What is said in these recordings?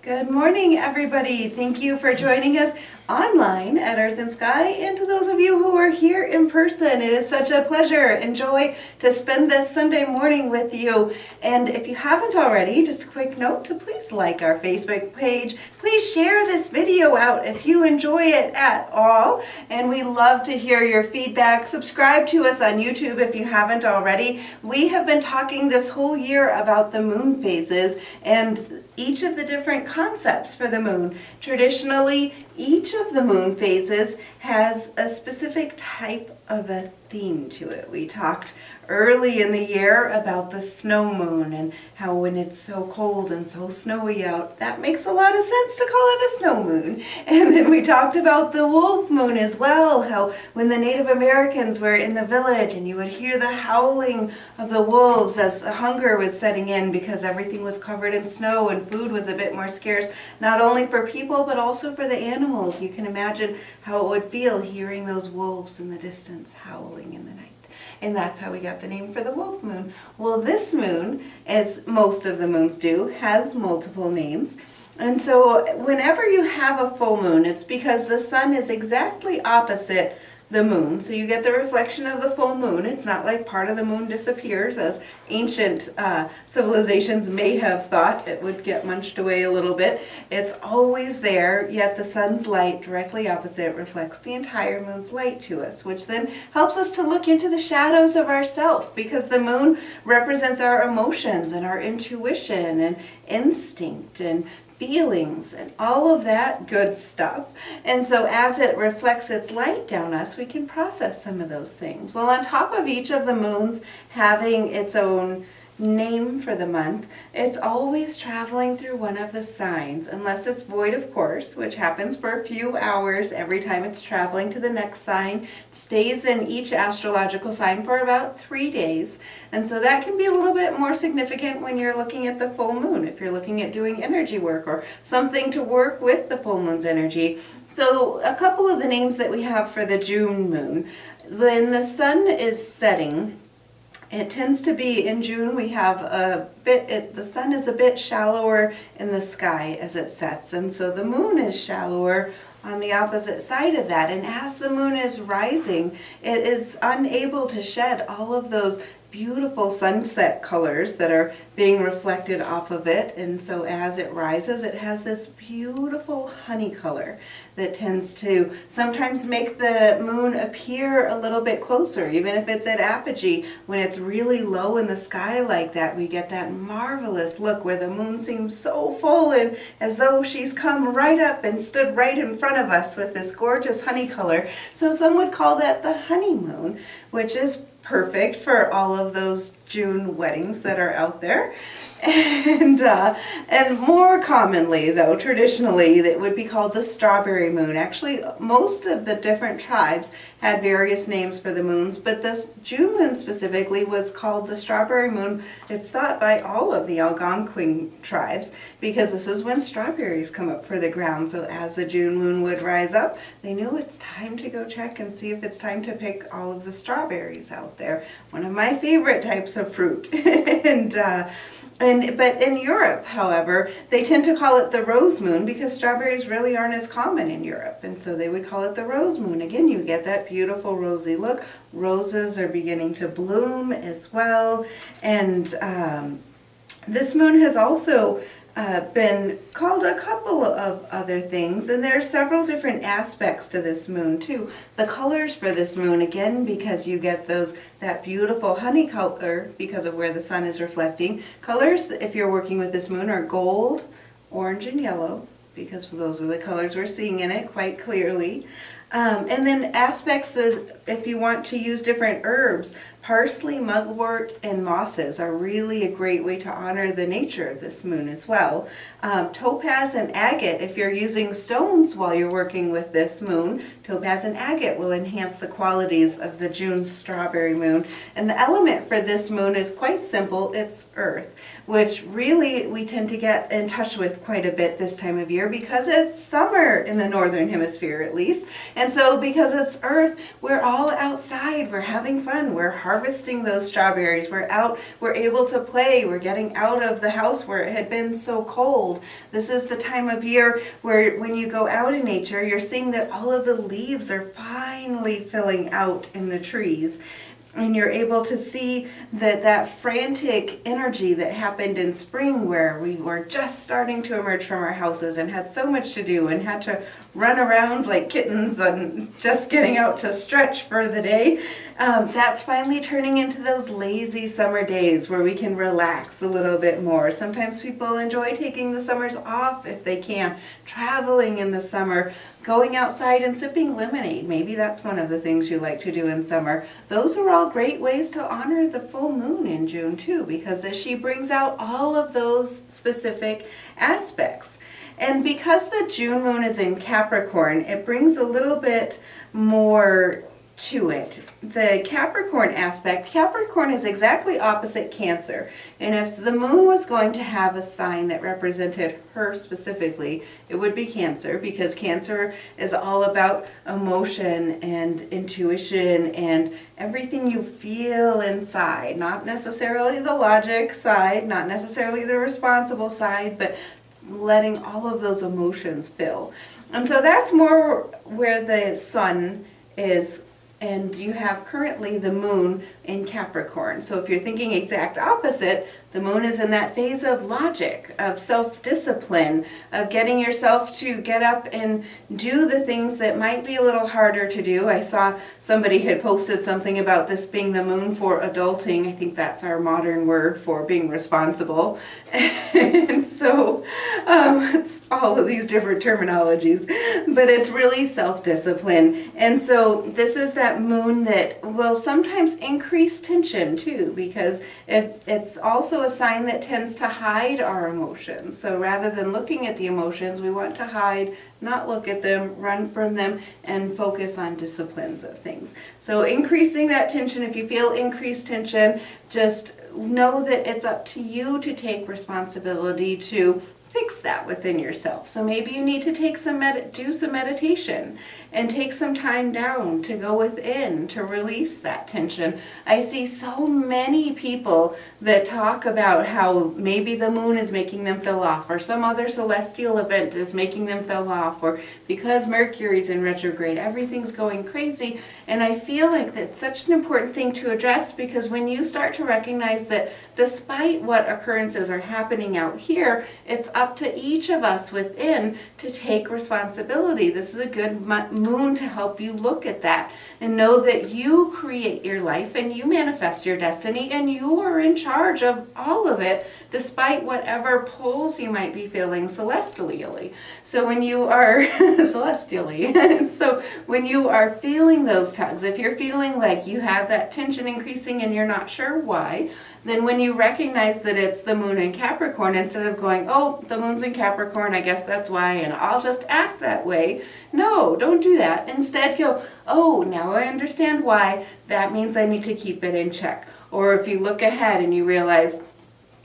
Good morning, everybody. Thank you for joining us online at Earth and Sky, and to those of you who are here in person. It is such a pleasure and joy to spend this Sunday morning with you. And if you haven't already, just a quick note to please like our Facebook page. Please share this video out if you enjoy it at all. And we love to hear your feedback. Subscribe to us on YouTube if you haven't already. We have been talking this whole year about the moon phases and each of the different concepts for the moon. Traditionally, each of the moon phases has a specific type of a theme to it. We talked early in the year about the snow moon and how when it's so cold and so snowy out, that makes a lot of sense to call it a snow moon. And then we talked about the wolf moon as well, how when the Native Americans were in the village and you would hear the howling of the wolves as hunger was setting in because everything was covered in snow and food was a bit more scarce, not only for people but also for the animals. You can imagine how it would feel hearing those wolves in the distance howling in the night. And that's how we got the name for the wolf moon. Well, this moon, as most of the moons do, has multiple names. And so whenever you have a full moon, it's because the sun is exactly opposite the moon. So you get the reflection of the full moon. It's not like part of the moon disappears, as ancient civilizations may have thought. It would get munched away a little bit. It's always there, yet the sun's light directly opposite reflects the entire moon's light to us, which then helps us to look into the shadows of ourself, because the moon represents our emotions and our intuition and instinct and feelings and all of that good stuff. And so as it reflects its light down us, we can process some of those things. Well, on top of each of the moons having its own name for the month, it's always traveling through one of the signs, unless it's void of course, which happens for a few hours every time it's traveling to the next sign. It stays in each astrological sign for about 3 days. And so that can be a little bit more significant when you're looking at the full moon, if you're looking at doing energy work or something to work with the full moon's energy. So a couple of the names that we have for the June moon. When the sun is setting, it tends to be in June, we have the sun is a bit shallower in the sky as it sets, and so the moon is shallower on the opposite side of that. And as the moon is rising, it is unable to shed all of those beautiful sunset colors that are being reflected off of it. And so as it rises, it has this beautiful honey color that tends to sometimes make the moon appear a little bit closer, even if it's at apogee. When it's really low in the sky like that, we get that marvelous look where the moon seems so full and as though she's come right up and stood right in front of us with this gorgeous honey color. So some would call that the honeymoon, which is perfect for all of those June weddings that are out there. And more commonly, though, traditionally, it would be called the strawberry moon. Actually, most of the different tribes had various names for the moons, but this June moon specifically was called the strawberry moon. It's thought by all of the Algonquin tribes, because this is when strawberries come up for the ground. So as the June moon would rise up, they knew it's time to go check and see if it's time to pick all of the strawberries out there. One of my favorite types of fruit. But in Europe, however, they tend to call it the rose moon because strawberries really aren't as common in Europe. And so they would call it the rose moon. Again, you get that beautiful rosy look. Roses are beginning to bloom as well. And this moon has also been called a couple of other things, and there are several different aspects to this moon too. The colors for this moon, again, because you get that beautiful honey color because of where the sun is reflecting. Colors, if you're working with this moon, are gold, orange, and yellow, because those are the colors we're seeing in it quite clearly. And then aspects is if you want to use different herbs, parsley, mugwort, and mosses are really a great way to honor the nature of this moon as well. Topaz and agate, if you're using stones while you're working with this moon, topaz and agate will enhance the qualities of the June strawberry moon. And the element for this moon is quite simple. It's earth, which really we tend to get in touch with quite a bit this time of year because it's summer in the northern hemisphere at least. And so because it's earth, we're all outside, we're having fun, we're harvesting harvesting those strawberries. We're out, we're able to play, we're getting out of the house where it had been so cold. This is the time of year where when you go out in nature, you're seeing that all of the leaves are finally filling out in the trees. And you're able to see that frantic energy that happened in spring, where we were just starting to emerge from our houses and had so much to do and had to run around like kittens and just getting out to stretch for the day. That's finally turning into those lazy summer days where we can relax a little bit more. Sometimes people enjoy taking the summers off if they can, traveling in the summer, going outside and sipping lemonade. Maybe that's one of the things you like to do in summer. Those are all great ways to honor the full moon in June too, because as she brings out all of those specific aspects. And because the June moon is in Capricorn, it brings a little bit more to it. The Capricorn aspect, Capricorn is exactly opposite Cancer. And if the moon was going to have a sign that represented her specifically, it would be Cancer, because Cancer is all about emotion and intuition and everything you feel inside, not necessarily the logic side, not necessarily the responsible side, but letting all of those emotions fill. And so that's more where the sun is. And you have currently the moon in Capricorn. So if you're thinking exact opposite, the moon is in that phase of logic, of self-discipline, of getting yourself to get up and do the things that might be a little harder to do. I saw somebody had posted something about this being the moon for adulting. I think that's our modern word for being responsible. And so it's all of these different terminologies, but it's really self-discipline. And so this is that moon that will sometimes increase tension too, because it's also a sign that tends to hide our emotions. So rather than looking at the emotions, we want to hide, not look at them, run from them, and focus on disciplines of things. So increasing that tension, if you feel increased tension, just know that it's up to you to take responsibility to fix that within yourself. So maybe you need to take do some meditation and take some time down to go within to release that tension. I see so many people that talk about how maybe the moon is making them feel off, or some other celestial event is making them feel off, or because Mercury's in retrograde, everything's going crazy. And I feel like that's such an important thing to address, because when you start to recognize that despite what occurrences are happening out here, it's up to each of us within to take responsibility. This is a good moon to help you look at that and know that you create your life and you manifest your destiny, and you are in charge of all of it, despite whatever pulls you might be feeling celestially. So when you are celestially, so when you are feeling those tugs, if you're feeling like you have that tension increasing and you're not sure why, then when you recognize that it's the moon in Capricorn, instead of going, oh, the moon's in Capricorn, I guess that's why, and I'll just act that way. No, don't do that. Instead go, oh, now I understand why. That means I need to keep it in check. Or if you look ahead and you realize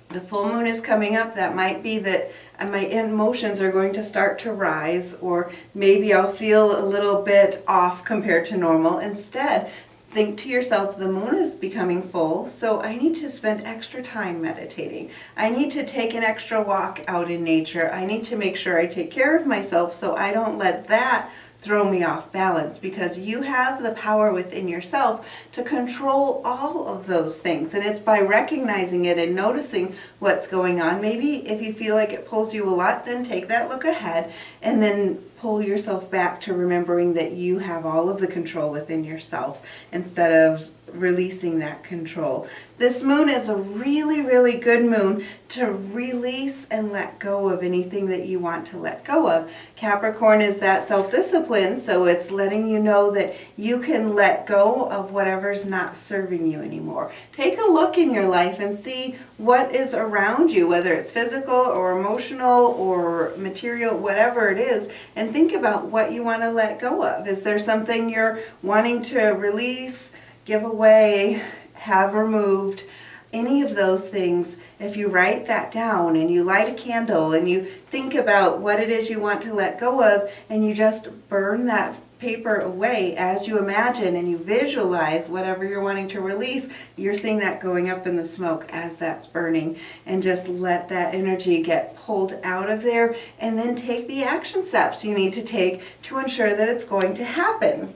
the full moon is coming up, that might be that my emotions are going to start to rise, or maybe I'll feel a little bit off compared to normal. Instead, think to yourself, the moon is becoming full, so I need to spend extra time meditating. I need to take an extra walk out in nature. I need to make sure I take care of myself so I don't let that throw me off balance, because you have the power within yourself to control all of those things. And it's by recognizing it and noticing what's going on. Maybe if you feel like it pulls you a lot, then take that look ahead and then pull yourself back to remembering that you have all of the control within yourself instead of releasing that control. This moon is a really, really good moon to release and let go of anything that you want to let go of. Capricorn is that self-discipline, so it's letting you know that you can let go of whatever's not serving you anymore. Take a look in your life and see what is around you, whether it's physical or emotional or material, whatever it is, and think about what you want to let go of. Is there something you're wanting to release, give away, have removed? Any of those things, if you write that down and you light a candle and you think about what it is you want to let go of, and you just burn that paper away, as you imagine and you visualize whatever you're wanting to release, you're seeing that going up in the smoke as that's burning. And just let that energy get pulled out of there, and then take the action steps you need to take to ensure that it's going to happen.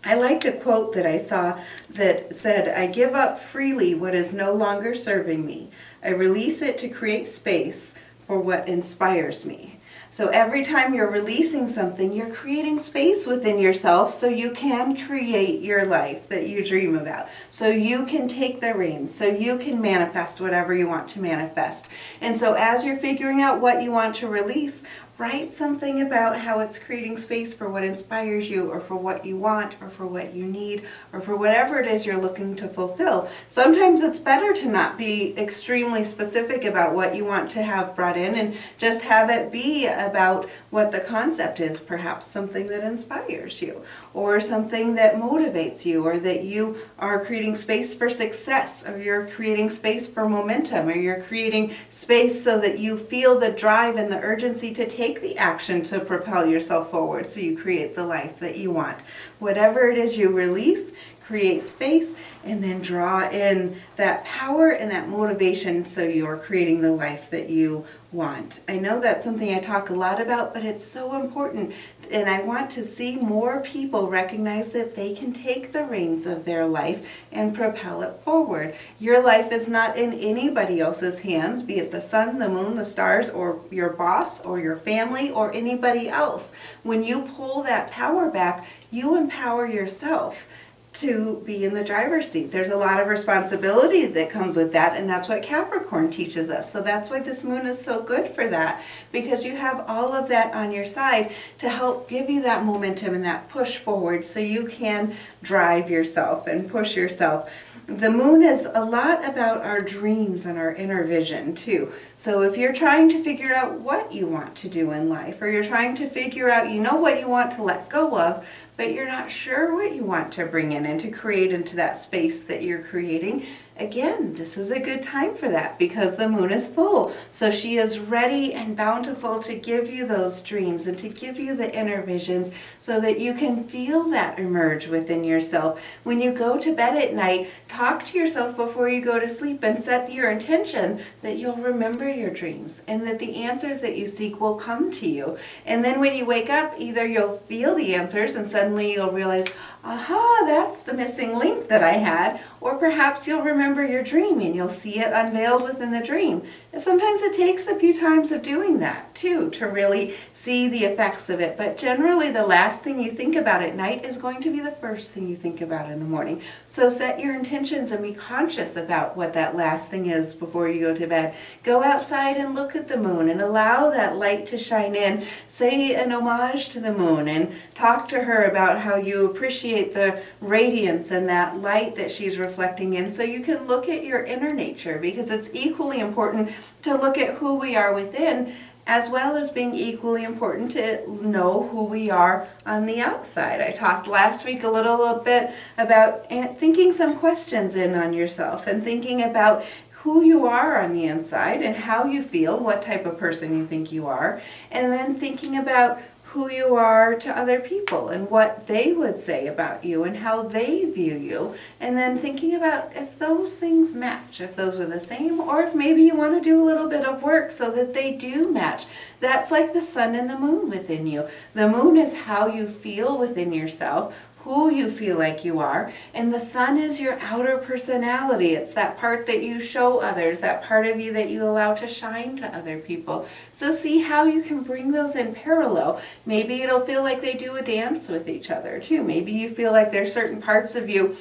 I liked a quote that I saw that said, "I give up freely what is no longer serving me. I release it to create space for what inspires me." So every time you're releasing something, you're creating space within yourself so you can create your life that you dream about. So you can take the reins, so you can manifest whatever you want to manifest. And so as you're figuring out what you want to release, write something about how it's creating space for what inspires you, or for what you want, or for what you need, or for whatever it is you're looking to fulfill. Sometimes it's better to not be extremely specific about what you want to have brought in, and just have it be about what the concept is, perhaps something that inspires you, or something that motivates you, or that you are creating space for success, or you're creating space for momentum, or you're creating space so that you feel the drive and the urgency to take the action to propel yourself forward, so you create the life that you want. Whatever it is you release, create space, and then draw in that power and that motivation so you're creating the life that you want. I know that's something I talk a lot about, but it's so important, and I want to see more people recognize that they can take the reins of their life and propel it forward. Your life is not in anybody else's hands, be it the sun, the moon, the stars, or your boss, or your family, or anybody else. When you pull that power back, you empower yourself to be in the driver's seat. There's a lot of responsibility that comes with that, and that's what Capricorn teaches us. So that's why this moon is so good for that, because you have all of that on your side to help give you that momentum and that push forward so you can drive yourself and push yourself. The moon is a lot about our dreams and our inner vision too. So if you're trying to figure out what you want to do in life, or you're trying to figure out, you know what you want to let go of, but you're not sure what you want to bring in and to create into that space that you're creating, again, this is a good time for that, because the moon is full. So she is ready and bountiful to give you those dreams and to give you the inner visions so that you can feel that emerge within yourself. When you go to bed at night, talk to yourself before you go to sleep and set your intention that you'll remember your dreams and that the answers that you seek will come to you. And then when you wake up, either you'll feel the answers and suddenly you'll realize, aha, that's the missing link that I had, or perhaps you'll remember your dream and you'll see it unveiled within the dream. And sometimes it takes a few times of doing that too to really see the effects of it, but generally the last thing you think about at night is going to be the first thing you think about in the morning. So set your intentions and be conscious about what that last thing is before you go to bed. Go outside and look at the moon and allow that light to shine in. Say an homage to the moon and talk to her about how you appreciate the radiance and that light that she's reflecting in, so you can look at your inner nature, because it's equally important to look at who we are within, as well as being equally important to know who we are on the outside. I talked last week a little bit about thinking some questions in on yourself and thinking about who you are on the inside and how you feel, what type of person you think you are, and then thinking about who you are to other people and what they would say about you and how they view you, and then thinking about if those things match, if those are the same, or if maybe you want to do a little bit of work so that they do match. That's like the sun and the moon within you. The moon is how you feel within yourself, who you feel like you are, and the sun is your outer personality. It's that part that you show others, that part of you that you allow to shine to other people. So see how you can bring those in parallel. Maybe it'll feel like they do a dance with each other too. Maybe you feel like there's certain parts of you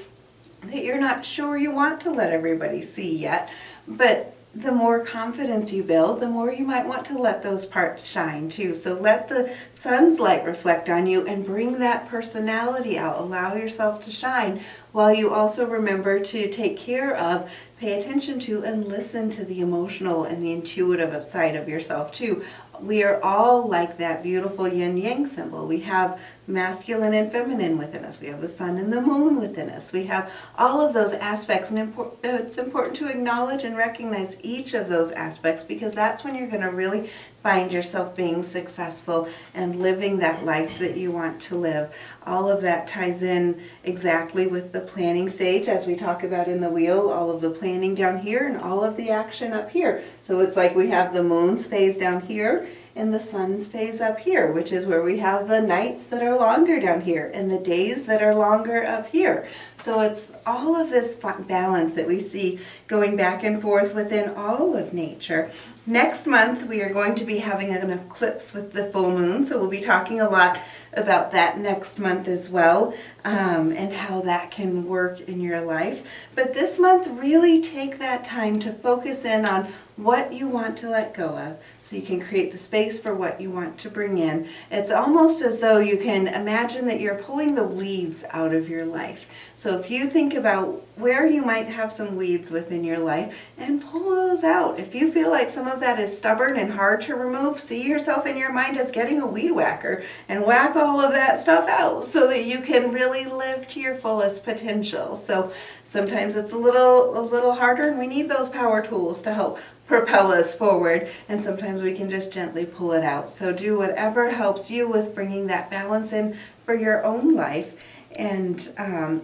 that you're not sure you want to let everybody see yet, but the more confidence you build, the more you might want to let those parts shine too. So let the sun's light reflect on you and bring that personality out. Allow yourself to shine, while you also remember to take care of, pay attention to, and listen to the emotional and the intuitive side of yourself too. We are all like that beautiful yin-yang symbol. We have masculine and feminine within us. We have the sun and the moon within us. We have all of those aspects, and it's important to acknowledge and recognize each of those aspects, because that's when you're going to really find yourself being successful and living that life that you want to live. All of that ties in exactly with the planning stage, as we talk about in the wheel, all of the planning down here and all of the action up here. So it's like we have the moon's phase down here and the sun's phase up here, which is where we have the nights that are longer down here and the days that are longer up here. So it's all of this balance that we see going back and forth within all of nature. Next month, we are going to be having an eclipse with the full moon, so we'll be talking a lot about that next month as well, and how that can work in your life. But this month, really take that time to focus in on what you want to let go of, so you can create the space for what you want to bring in. It's almost as though you can imagine that you're pulling the weeds out of your life. So if you think about where you might have some weeds within your life and pull those out. If you feel like some of that is stubborn and hard to remove, see yourself in your mind as getting a weed whacker and whack all of that stuff out so that you can really live to your fullest potential. So sometimes it's a little harder, and we need those power tools to help propel us forward, and sometimes we can just gently pull it out. So do whatever helps you with bringing that balance in for your own life. And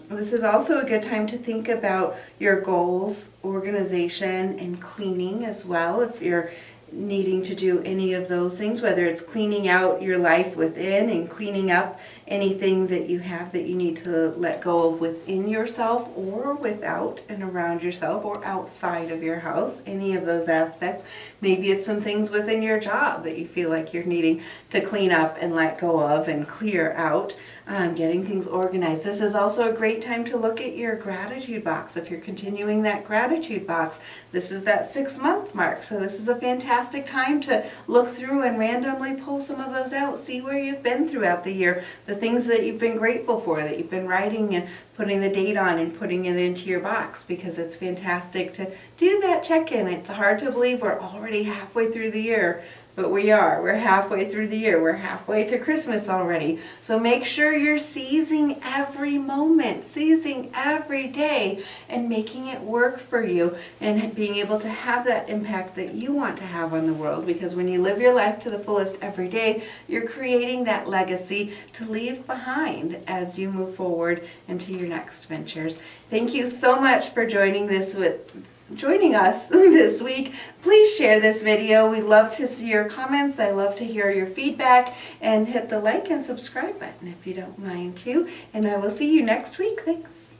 this is also a good time to think about your goals, organization, and cleaning as well. If you're needing to do any of those things, whether it's cleaning out your life within and cleaning up anything that you have that you need to let go of within yourself or without and around yourself or outside of your house, any of those aspects. Maybe it's some things within your job that you feel like you're needing to clean up and let go of and clear out. Getting things organized. This is also a great time to look at your gratitude box. If you're continuing that gratitude box, this is that 6-month mark. So this is a fantastic time to look through and randomly pull some of those out. See where you've been throughout the year, the things that you've been grateful for, that you've been writing and putting the date on and putting it into your box, because it's fantastic to do that check-in. It's hard to believe we're already halfway through the year. But we are. We're halfway through the year. We're halfway to Christmas already. So make sure you're seizing every moment, seizing every day, and making it work for you, and being able to have that impact that you want to have on the world. Because when you live your life to the fullest every day, you're creating that legacy to leave behind as you move forward into your next ventures. Thank you so much for joining us this week. Please share this video. We love to see your comments. I love to hear your feedback, and hit the like and subscribe button if you don't mind too. And I will see you next week. Thanks.